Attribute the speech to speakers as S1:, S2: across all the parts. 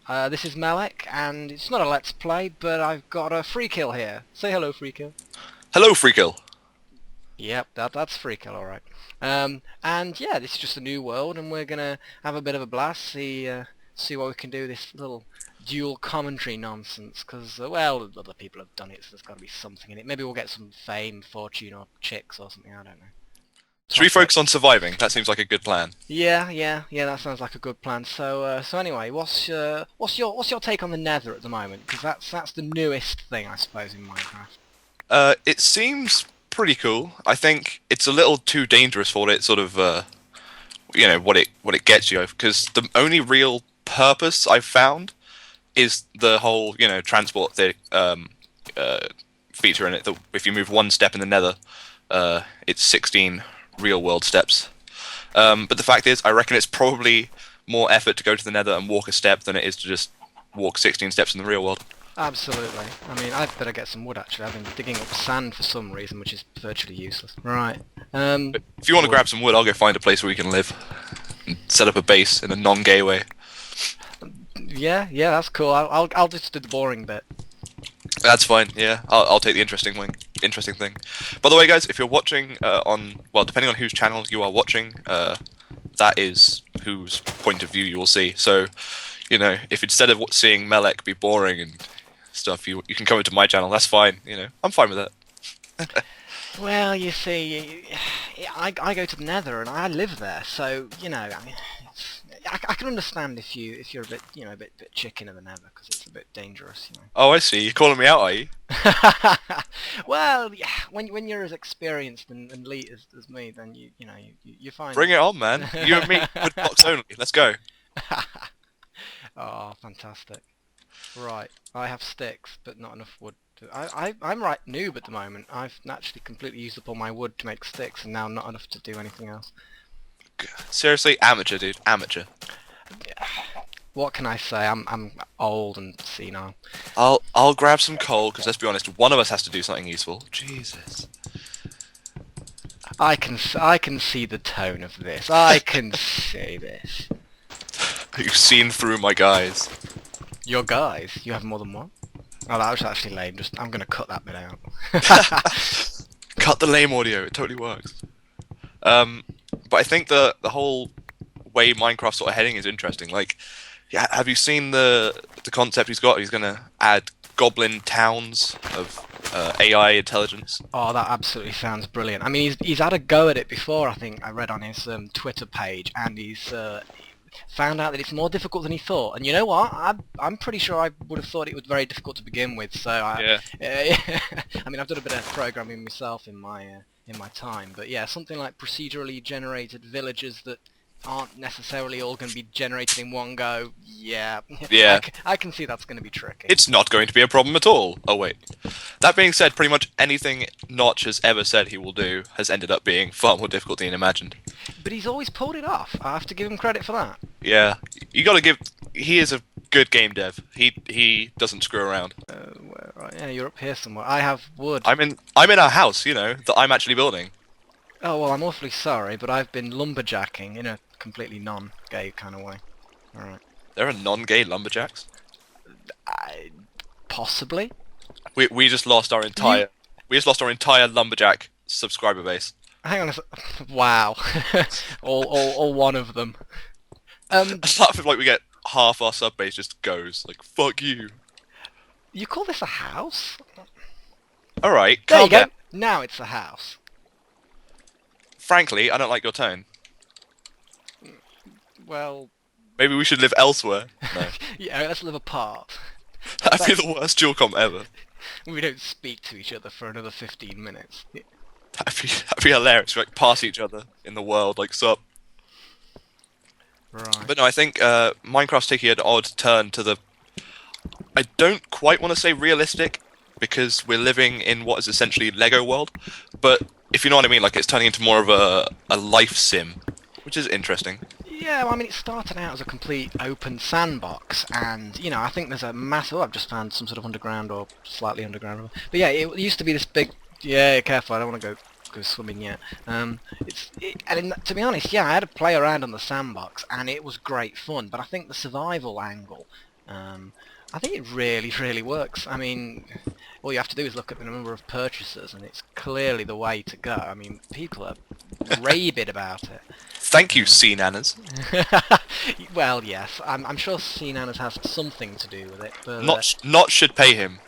S1: This is Melek, and it's not a Let's Play, but I've got a FreeKill here. Say hello, FreeKill.
S2: Hello, FreeKill.
S1: Yep, that's FreeKill, alright. And yeah, this is just a new world, and we're gonna have a bit of a blast, see what we can do with this little dual commentary nonsense, because, well, other people have done it, so there's got to be something in it. Maybe we'll get some fame, fortune, or chicks or something, I don't know.
S2: Should we focus on surviving? That seems like a good plan.
S1: Yeah, that sounds like a good plan. So anyway, what's your take on the Nether at the moment? Because that's the newest thing, I suppose, in Minecraft.
S2: It seems pretty cool. I think it's a little too dangerous for what it sort of, what it gets you. Because the only real purpose I've found is the whole, transport feature in it. That if you move one step in the Nether, it's 16 real-world steps. But the fact is, I reckon it's probably more effort to go to the Nether and walk a step than it is to just walk 16 steps in the real world.
S1: Absolutely. I mean, I'd better get some wood, actually. I've been digging up sand for some reason, which is virtually useless. Right.
S2: But if you want to grab some wood, I'll go find a place where we can live and set up a base in a non-gay way.
S1: Yeah, that's cool. I'll just do the boring bit.
S2: That's fine. Yeah, I'll take the interesting thing. By the way, guys, if you're watching depending on whose channel you are watching, that is whose point of view you will see. So, if instead of seeing Melek be boring and stuff, you can come into my channel. That's fine. I'm fine with that.
S1: Well, you see, I go to the Nether and I live there, so I mean, I can understand if you're a bit a bit chicken in the Nether, because it's a bit dangerous.
S2: Oh, I see. You're calling me out, are you?
S1: Well, yeah, when you're as experienced and elite as me, then you're fine.
S2: Bring it on, man. You and me, wood blocks only. Let's go.
S1: Oh, fantastic. Right, I have sticks, but not enough wood. I'm right noob at the moment. I've actually completely used up all my wood to make sticks, and now not enough to do anything else.
S2: Seriously, amateur, dude, amateur.
S1: What can I say? I'm old and senile.
S2: I'll grab some coal, because let's be honest, one of us has to do something useful. Jesus.
S1: I can see the tone of this. I can see this.
S2: You've seen through my guys.
S1: Your guys? You have more than one? Oh, that was actually lame. I'm gonna cut that bit out.
S2: Cut the lame audio. It totally works. But I think the whole way Minecraft's sort of heading is interesting. Like, yeah, have you seen the concept he's got? He's gonna add goblin towns of AI intelligence.
S1: Oh, that absolutely sounds brilliant. I mean, he's had a go at it before. I think I read on his Twitter page, and he's found out that it's more difficult than he thought. And you know what? I'm pretty sure I would have thought it was very difficult to begin with. So I mean, I've done a bit of programming myself in my time, but yeah, something like procedurally generated villages that aren't necessarily all going to be generated in one go. Yeah. I can see that's going to be tricky.
S2: It's not going to be a problem at all. Oh wait. That being said, pretty much anything Notch has ever said he will do has ended up being far more difficult than he imagined.
S1: But he's always pulled it off. I have to give him credit for that.
S2: Yeah, you got to give. He is a good game dev. He doesn't screw around.
S1: Right, yeah, you're up here somewhere. I have wood.
S2: I'm in a house, that I'm actually building.
S1: Oh, well, I'm awfully sorry, but I've been lumberjacking in a completely non-gay kind of way. Alright.
S2: There are non-gay lumberjacks?
S1: Possibly.
S2: We just lost our entire lumberjack subscriber base.
S1: Hang on a sec. Wow. all one of them.
S2: I start with, we get half our sub base just goes, fuck you.
S1: You call this a house?
S2: Alright,
S1: There you go.
S2: down.
S1: Now it's a house.
S2: Frankly, I don't like your tone.
S1: Well...
S2: Maybe we should live elsewhere. No.
S1: Yeah, let's live apart.
S2: That'd be the worst dual comp ever.
S1: We don't speak to each other for another 15 minutes.
S2: That'd be hilarious. We pass each other in the world, sup.
S1: Right.
S2: But no, I think Minecraft's taking an odd turn to the... I don't quite want to say realistic, because we're living in what is essentially Lego world, but if you know what I mean, it's turning into more of a life sim, which is interesting.
S1: Yeah, well, I mean, it started out as a complete open sandbox, and, I think there's a massive... Oh, I've just found some sort of underground or slightly underground. But yeah, it used to be this big... Yeah, careful, I don't want to go swimming yet. To be honest, yeah, I had to play around on the sandbox, and it was great fun, but I think the survival angle I think it really, really works. I mean, all you have to do is look at the number of purchasers, and it's clearly the way to go. I mean, people are rabid about it.
S2: Thank you, sea nanas.
S1: Well, yes, I'm sure Sinan has something to do with it, but
S2: Not should pay him.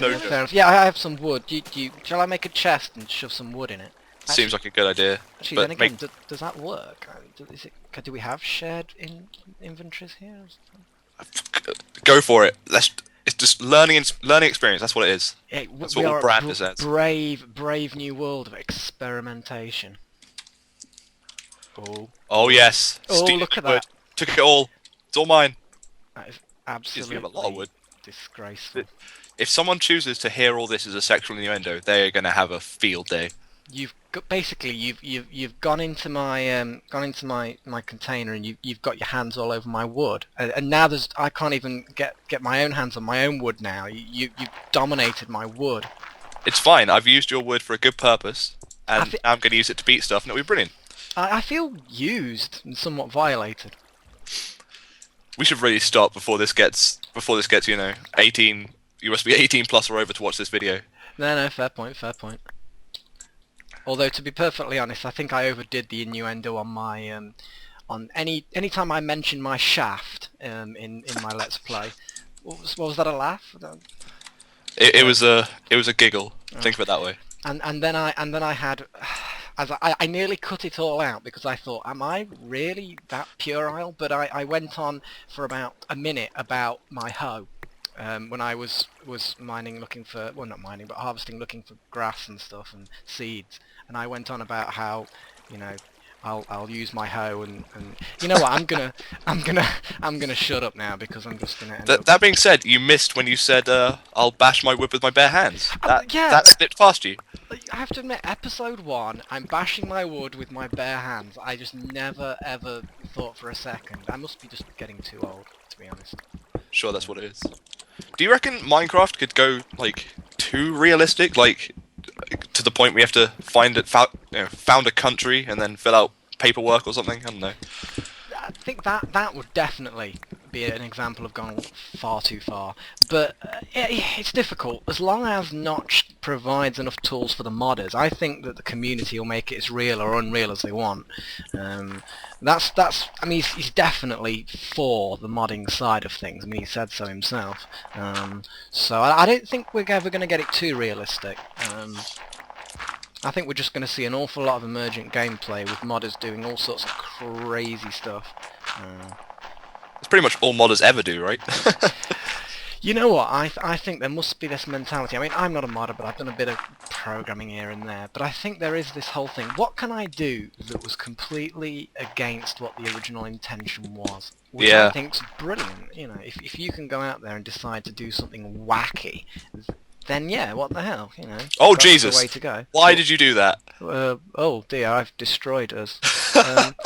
S2: No
S1: yeah,
S2: joke.
S1: fair enough. Yeah, I have some wood. Shall I make a chest and shove some wood in it?
S2: Seems like a good idea.
S1: Actually,
S2: but
S1: then again, does that work? Do we have shared inventories here?
S2: go for it. It's just learning experience. That's what it is.
S1: Yeah,
S2: That's
S1: we
S2: what all
S1: are
S2: brand
S1: a
S2: says.
S1: brave new world of experimentation.
S2: Oh yes.
S1: Oh,
S2: Steal
S1: look at
S2: wood.
S1: that.
S2: Took it all. It's all mine.
S1: That is
S2: Jeez,
S1: absolutely
S2: we have a lot of wood.
S1: disgraceful.
S2: If someone chooses to hear all this as a sexual innuendo, they're gonna have a field day.
S1: Basically you've gone into my container and you've got your hands all over my wood, and now I can't even get my own hands on my own wood now. You've dominated my wood.
S2: It's fine. I've used your wood for a good purpose, and now I'm gonna use it to beat stuff, and it'll be brilliant.
S1: I feel used and somewhat violated.
S2: We should really stop before this gets 18. You must be 18 plus or over to watch this video.
S1: No, fair point. Although, to be perfectly honest, I think I overdid the innuendo on my on any time I mention my shaft in my Let's Play. What was that, a laugh?
S2: It was a giggle. Think of it that way.
S1: And then I had, as I nearly cut it all out because I thought, am I really that puerile? But I went on for about a minute about my hoe. When I was mining, looking for, well, not mining, but harvesting, looking for grass and stuff and seeds, and I went on about how, I'll use my hoe and you know what, I'm gonna shut up now because I'm just gonna end up...
S2: That being said, you missed when you said I'll bash my wood with my bare hands. That slipped past you.
S1: I have to admit, episode 1, I'm bashing my wood with my bare hands. I just never ever thought for a second. I must be just getting too old, to be honest.
S2: Sure, that's what it is. Do you reckon Minecraft could go like too realistic, like to the point we have to found a country and then fill out paperwork or something? I don't know.
S1: I think that would definitely be an example of going far too far. But it's difficult. As long as Notch provides enough tools for the modders, I think that the community will make it as real or unreal as they want. That's. I mean, he's definitely for the modding side of things. I mean, he said so himself. So I don't think we're ever going to get it too realistic. I think we're just going to see an awful lot of emergent gameplay with modders doing all sorts of crazy stuff.
S2: It's pretty much all modders ever do, right?
S1: You know what, I think there must be this mentality. I mean, I'm not a modder, but I've done a bit of programming here and there. But I think there is this whole thing, what can I do that was completely against what the original intention was? Which I think's brilliant. If you can go out there and decide to do something wacky, then yeah, what the hell,
S2: Oh
S1: that's
S2: Jesus!
S1: the way to go.
S2: Why did you do that?
S1: Oh dear, I've destroyed us. Have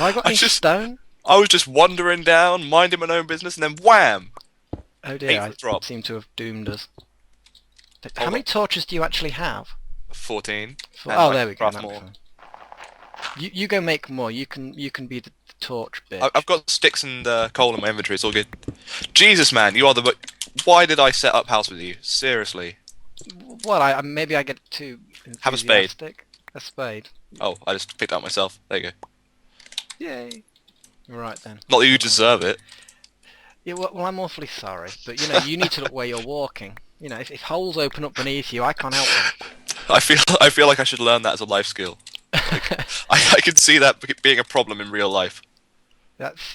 S1: I got any stone?
S2: I was just wandering down, minding my own business, and then wham!
S1: Oh dear, I seem to have doomed us. How many torches do you actually have?
S2: 14.
S1: Oh, there we go.
S2: More.
S1: You go make more. You can be the torch bitch.
S2: I've got sticks and coal in my inventory. It's all good. Jesus, man, you are the. Why did I set up house with you? Seriously.
S1: Well, maybe I get too enthusiastic.
S2: Have a spade.
S1: A spade.
S2: Oh, I just picked that myself. There you go.
S1: Yay. Right then.
S2: Not that you deserve it.
S1: Yeah, well, I'm awfully sorry, but you need to look where you're walking. If holes open up beneath you, I can't help them.
S2: I feel like I should learn that as a life skill. Like, I can see that being a problem in real life.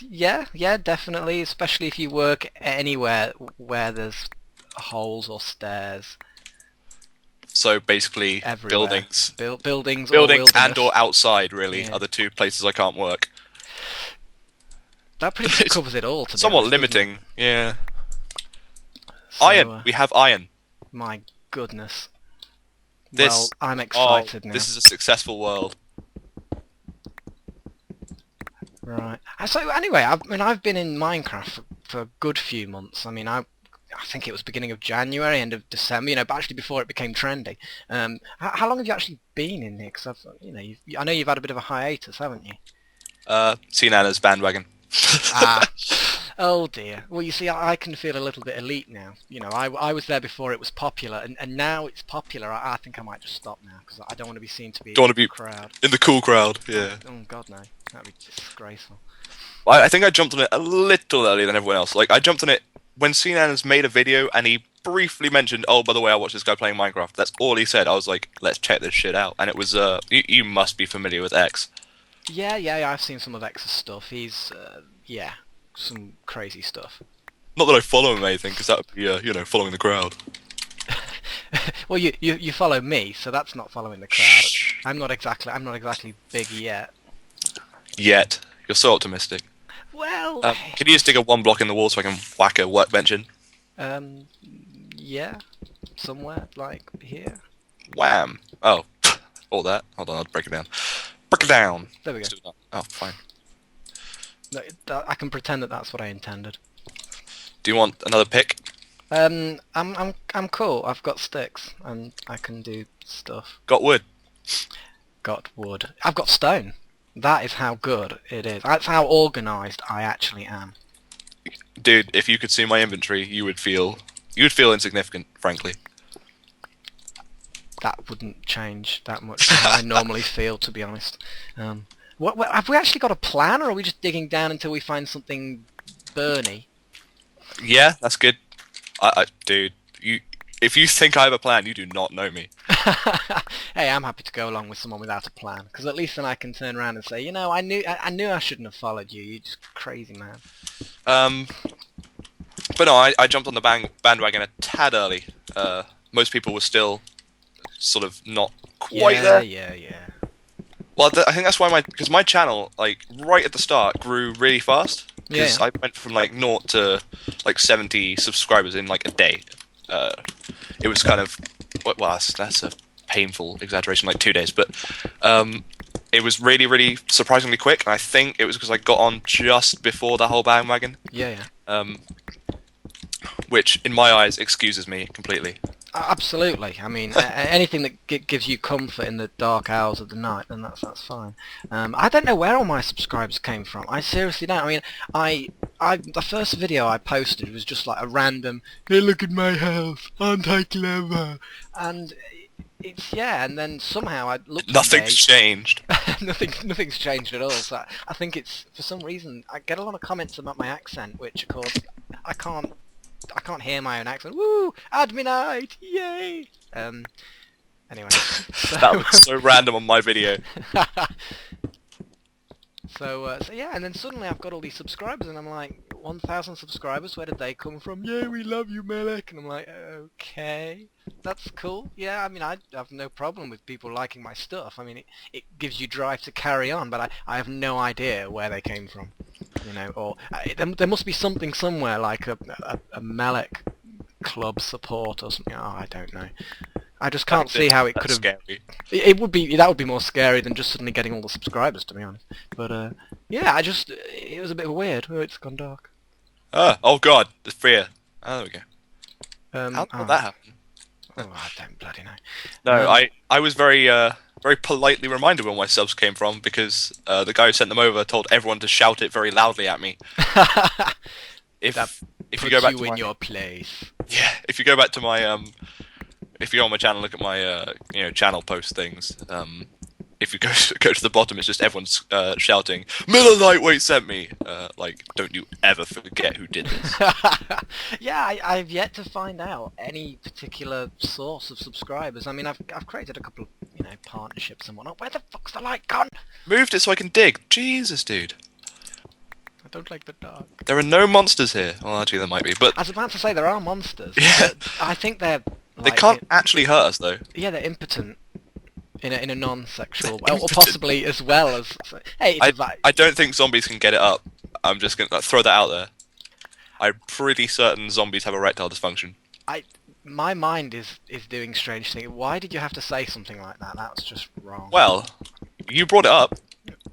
S1: Yeah, definitely. Especially if you work anywhere where there's holes or stairs.
S2: So basically,
S1: everywhere.
S2: buildings
S1: and
S2: or outside really are the two places I can't work.
S1: That pretty much covers it all. To
S2: somewhat
S1: be honest,
S2: limiting, yeah.
S1: So,
S2: iron. We have iron.
S1: My goodness.
S2: Well,
S1: I'm excited now.
S2: This is a successful world.
S1: Right. So anyway, I've been in Minecraft for a good few months. I mean, I think it was beginning of January, end of December. But actually before it became trendy. How long have you actually been in here? Because I know you've had a bit of a hiatus, haven't you?
S2: Seen Anna's bandwagon.
S1: Oh dear. Well, you see, I can feel a little bit elite now. You know, I was there before it was popular, and now it's popular. I think I might just stop now because I don't want to be seen to be
S2: Don't want to
S1: in
S2: be
S1: the crowd.
S2: in the cool crowd. Yeah.
S1: Oh God, no. That'd be disgraceful.
S2: I think I jumped on it a little earlier than everyone else. Like, I jumped on it when Cnan's made a video and he briefly mentioned, oh, by the way, I watched this guy playing Minecraft. That's all he said. I was like, let's check this shit out. And it was, you must be familiar with X.
S1: Yeah, I've seen some of X's stuff. He's, yeah, some crazy stuff.
S2: Not that I follow him or anything, because that would be, you know, following the crowd.
S1: Well, you follow me, so that's not following the crowd. I'm not exactly big yet.
S2: Yet. You're so optimistic.
S1: Well,
S2: Can you just dig a one block in the wall so I can whack a workbench in?
S1: Yeah, somewhere like here.
S2: Wham! Oh, all that. Hold on, I'll break it down. Break it down!
S1: There we go.
S2: Oh, fine.
S1: No, I can pretend that that's what I intended.
S2: Do you want another pick?
S1: I'm cool. I've got sticks and I can do stuff.
S2: Got wood?
S1: Got wood. I've got stone. That is how good it is. That's how organised I actually am.
S2: Dude, if you could see my inventory, you would feel insignificant, frankly.
S1: That wouldn't change that much from what I normally feel, to be honest. What, have we actually got a plan, or are we just digging down until we find something burny?
S2: Yeah, that's good. Dude, if you think I have a plan, you do not know me.
S1: Hey, I'm happy to go along with someone without a plan, because at least then I can turn around and say, you know, I knew I shouldn't have followed you. You're just crazy, man.
S2: But no, I jumped on the bandwagon a tad early. Most people were still sort of not quite there.
S1: Yeah.
S2: Well, I think that's why because my channel, like, right at the start, grew really fast. Because I went from, like, 0 to, like, 70 subscribers in, like, a day. It was kind of... Well, that's a painful exaggeration, like 2 days. But it was really, really surprisingly quick. And I think it was because I got on just before the whole bandwagon.
S1: Yeah.
S2: Which, in my eyes, excuses me completely.
S1: Absolutely. I mean, anything that gives you comfort in the dark hours of the night, then that's fine. I don't know where all my subscribers came from. I seriously don't. I mean, the first video I posted was just like a random, hey, look at my house, aren't I clever? And and then somehow I looked.
S2: Nothing's changed.
S1: Nothing's changed at all. So I think it's, for some reason, I get a lot of comments about my accent, which of course I can't hear my own accent. Woo! Adminite! Yay! Anyway.
S2: That was so random on my video.
S1: So yeah, and then suddenly I've got all these subscribers, and I'm like, 1,000 subscribers, where did they come from? Yeah, we love you, Melek. And I'm like, okay, that's cool. Yeah, I mean, I have no problem with people liking my stuff. I mean, it gives you drive to carry on, but I have no idea where they came from. You know, or there must be something somewhere, like a Melek club support or something. Oh, I don't know. I just can't see how it could have.
S2: Scary.
S1: That would be more scary than just suddenly getting all the subscribers, to be honest. But yeah, it was a bit weird. Oh, it's gone dark.
S2: Oh god, the fear. Oh, there we go. How did that happen?
S1: Oh, I don't bloody know.
S2: No, I was very very politely reminded where my subs came from because the guy who sent them over told everyone to shout it very loudly at me. If you go back to
S1: in your place.
S2: Yeah, if you go back to my if you go on my channel, look at my channel post things. If you go to the bottom, it's just everyone's shouting, "Miller Lightweight sent me." Like, don't you ever forget who did this.
S1: Yeah, I've yet to find out any particular source of subscribers. I mean, I've created a couple of partnerships and whatnot. Where the fuck's the light gone?
S2: Moved it so I can dig. Jesus, dude.
S1: I don't like the dark.
S2: There are no monsters here. Well, actually, there might be, but
S1: I was about to say there are monsters.
S2: Yeah.
S1: But I think they're.
S2: They can't actually hurt us, though.
S1: Yeah, they're impotent. In a non-sexual way, or possibly as well as. Hey,
S2: I don't think zombies can get it up. I'm just gonna throw that out there. I'm pretty certain zombies have erectile dysfunction.
S1: My mind is doing strange things. Why did you have to say something like that? That was just wrong.
S2: Well, you brought it up,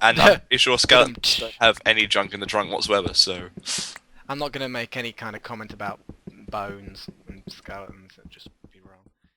S2: and I'm pretty sure skeletons don't have any junk in the trunk whatsoever. So
S1: I'm not gonna make any kind of comment about bones and skeletons. Just